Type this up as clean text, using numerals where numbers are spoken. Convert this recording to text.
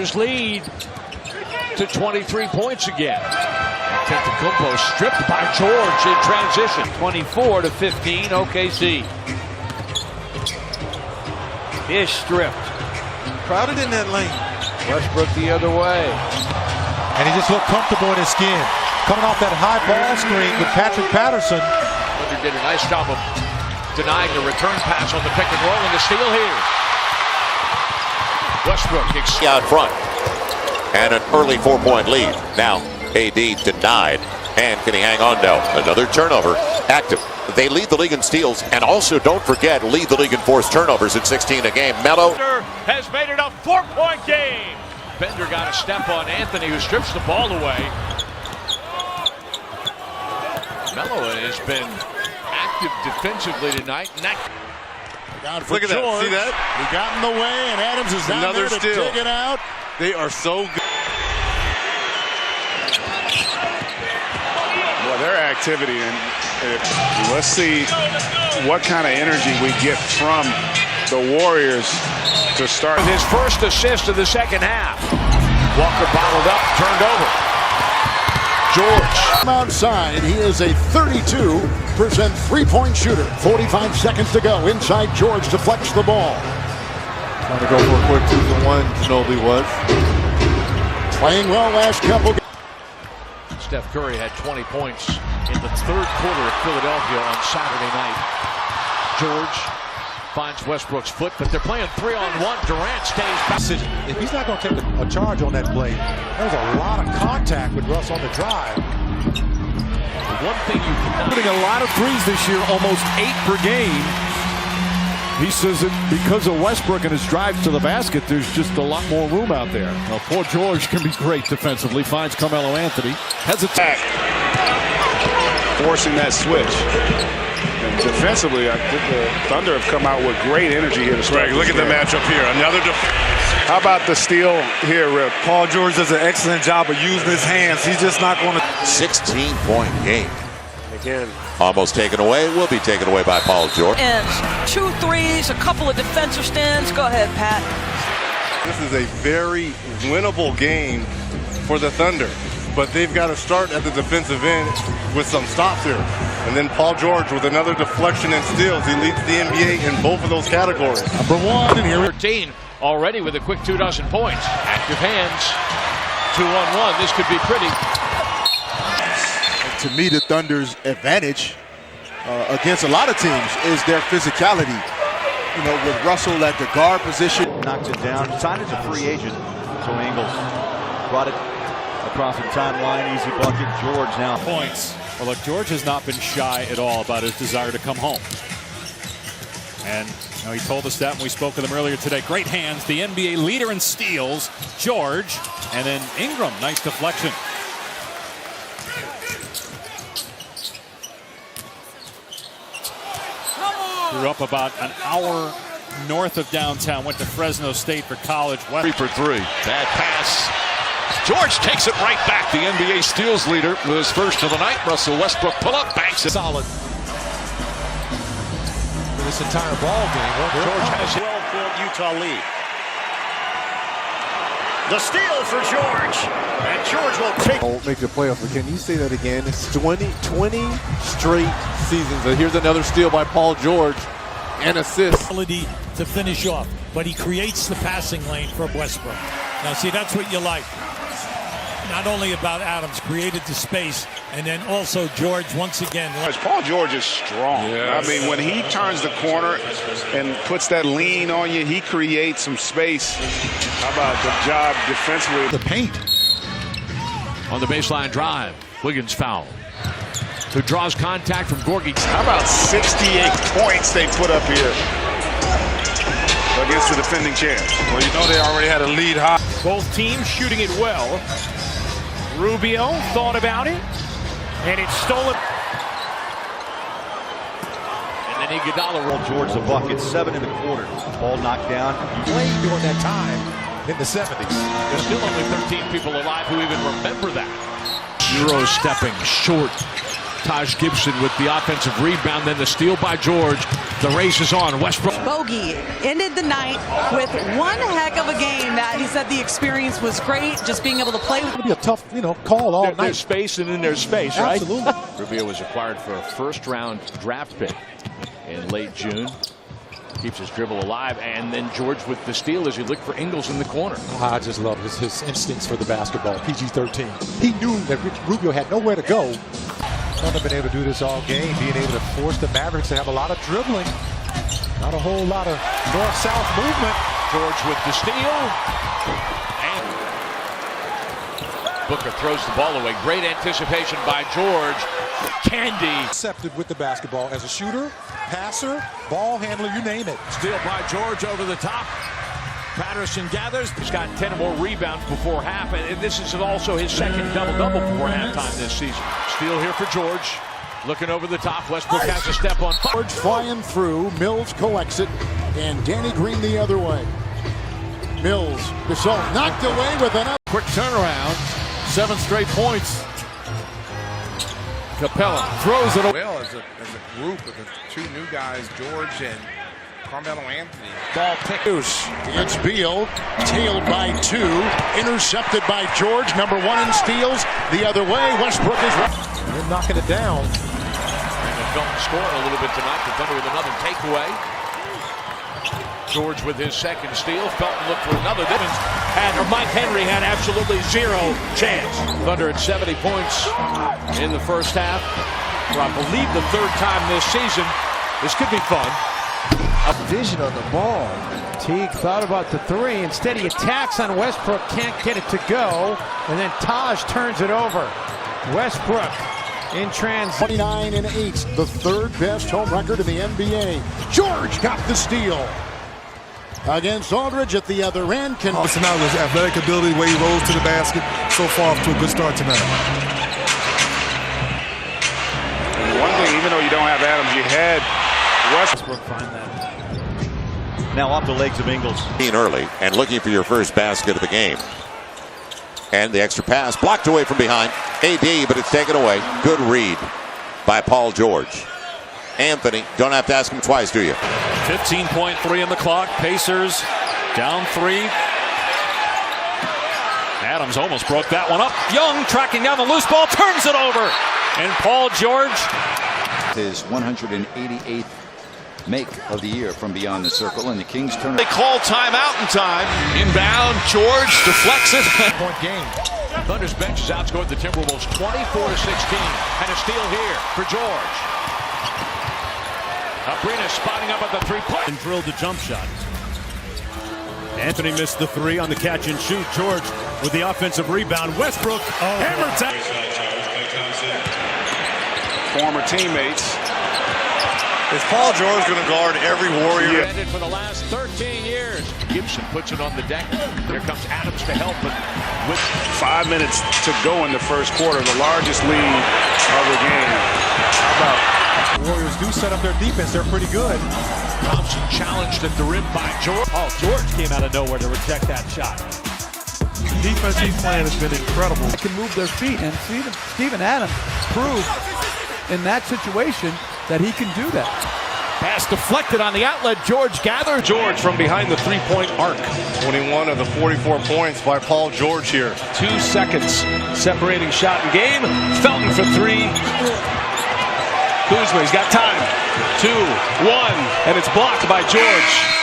Lead to 23 points again. Antetokounmpo stripped by George in transition. 24-15 OKC. Ish stripped. Crowded in that lane. Westbrook the other way. And he just looked comfortable in his skin. Coming off that high ball screen with Patrick Patterson. Thunder did a nice job of denying the return pass on the pick and roll, and the steal here. Westbrook out front. And an early 4-point lead. Now AD denied. And can he hang on? No. Another turnover. Active. They lead the league in steals, and also, don't forget, lead the league in forced turnovers at 16 a game. Melo has made it a 4-point game. Bender got a step on Anthony, who strips the ball away. Melo has been active defensively tonight. Look at that. See that? He got in the way, and Adams is down there to dig it out. They are so good. Well, their activity, and let's see what kind of energy we get from the Warriors to start. His first assist of the second half. Walker bottled up, turned over. George. Outside, he is a 32% three-point shooter. 45 seconds to go. Inside, George deflects the ball. Trying to go for a quick 2-for-1. Ginobili was playing well last couple. Steph Curry had 20 points in the third quarter of Philadelphia on Saturday night. George finds Westbrook's foot, but they're playing 3-on-1. Durant stays back. If he's not going to take a charge on that play, there's a lot of contact with Russ on the drive. One thing you cannot... Shooting a lot of threes this year, almost 8 per game. He says that because of Westbrook and his drives to the basket, there's just a lot more room out there. Now, poor George can be great defensively. Finds Carmelo Anthony. Hesitate. Forcing that switch. And defensively, I think the Thunder have come out with great energy here to start. Greg, look at the matchup here. Another How about the steal here, Rip? Paul George does an excellent job of using his hands. He's just not going to... 16-point game. Again. Almost taken away. Will be taken away by Paul George. And 2 threes, a couple of defensive stands. Go ahead, Pat. This is a very winnable game for the Thunder. But they've got to start at the defensive end with some stops here. And then Paul George with another deflection and steals. He leads the NBA in both of those categories. Number 1 in here. 13 already with a quick 2 dozen points. Active hands. 2-on-1. This could be pretty. To me, the Thunder's advantage against a lot of teams is their physicality. You know, with Russell at the guard position. Knocked it down. Signed as a free agent. So Ingles brought it across the timeline. Easy bucket. George now. Points. Well, look, George has not been shy at all about his desire to come home. And you know, he told us that when we spoke with him earlier today. Great hands. The NBA leader in steals, George. And then Ingram. Nice deflection. Grew up about an hour north of downtown. Went to Fresno State for college. 3 for 3. Bad pass. George takes it right back. The NBA steals leader with his first of the night. Russell Westbrook pull up, banks it. Solid for this entire ball game. George has it. 12-point Utah lead. The steal for George. And George will take. Won't make the playoffs, but can you say that again? It's 20 straight seasons. And here's another steal by Paul George and assist. Ability to finish off, but he creates the passing lane for Westbrook. Now, see, that's what you like. Not only about Adams, created the space, and then also George once again. Paul George is strong. Yes. I mean, when he turns the corner and puts that lean on you, he creates some space. How about the job defensively? The paint. On the baseline drive, Wiggins foul. Who draws contact from Gorgie. How about 68 points they put up here against the defending champs? Well, you know they already had a lead high. Both teams shooting it well. Rubio thought about it, and it's stolen. And then Iguodala rolled George the bucket. 7 in the quarter. Ball knocked down. He played during that time in the 70s. There's still only 13 people alive who even remember that. Euro stepping short. Taj Gibson with the offensive rebound, then the steal by George. The race is on. Westbrook. Bogey ended the night with one heck of a game. That he said the experience was great, just being able to play. It'll be a tough, call all night. There's space and then there's space, right? Absolutely. Rubio was acquired for a first-round draft pick in late June. Keeps his dribble alive, and then George with the steal as he looked for Ingles in the corner. I just love his instincts for the basketball. PG-13. He knew that Rubio had nowhere to go. They've been able to do this all game, being able to force the Mavericks to have a lot of dribbling. Not a whole lot of north-south movement. George with the steal. And Booker throws the ball away. Great anticipation by George. Candy. Accepted with the basketball as a shooter, passer, ball handler, you name it. Steal by George over the top. Patterson gathers. He's got 10 or more rebounds before half, and this is also his second double-double before halftime this season. Steal here for George. Looking over the top. Westbrook has a step on. George flying through. Mills collects it, and Danny Green the other way. Mills, Gasol knocked away with another. Quick turnaround. 7 straight points. Capella throws it away. Well, as a group of the two new guys, George and Carmelo Anthony. Ball pick. It's Beal, tailed by 2, intercepted by George, number 1 in steals. The other way, Westbrook is They're knocking it down. And the Felton scoring a little bit tonight. The Thunder with another takeaway. George with his second steal. Felton looked for another. Mike Henry had absolutely zero chance. Thunder at 70 points in the first half. For I believe the third time this season. This could be fun. A vision on the ball. Teague thought about the 3. Instead, he attacks on Westbrook. Can't get it to go. And then Taj turns it over. Westbrook in transition. 29 and 8, the third best home record in the NBA. George got the steal. Against Aldridge at the other end. Personality, his athletic ability, the way he rolls to the basket. So far off to a good start tonight. One thing, even though you don't have Adams, you had Westbrook find that. Now off the legs of Ingles. Early and looking for your first basket of the game. And the extra pass blocked away from behind. AD, but it's taken away. Good read by Paul George. Anthony, don't have to ask him twice, do you? 15.3 on the clock. Pacers down 3. Adams almost broke that one up. Young tracking down the loose ball, turns it over. And Paul George. His 188th make of the year from beyond the circle, and the Kings turn. They call timeout in time. Inbound, George deflects it. Point game. Thunder's bench has outscored the Timberwolves 24-16. And a steal here for George. Abrina spotting up at the 3-point. And drilled the jump shot. Anthony missed the 3 on the catch and shoot. George with the offensive rebound. Westbrook hammer tap. former teammates. Is Paul George going to guard every Warrior? For the last 13 years. Gibson puts it on the deck. Here comes Adams to help. But with 5 minutes to go in the first quarter, the largest lead of the game. How about? The Warriors do set up their defense. They're pretty good. Thompson challenged at the rim by George. Oh, George came out of nowhere to reject that shot. The defense he's playing has been incredible. They can move their feet, and Steven Adams proved in that situation that he can do that. Pass deflected on the outlet. George gathered. George from behind the three-point arc. 21 of the 44 points by Paul George here. 2 seconds separating shot and game. Felton for 3. Kuzma, he's got time. 2, 1, and it's blocked by George.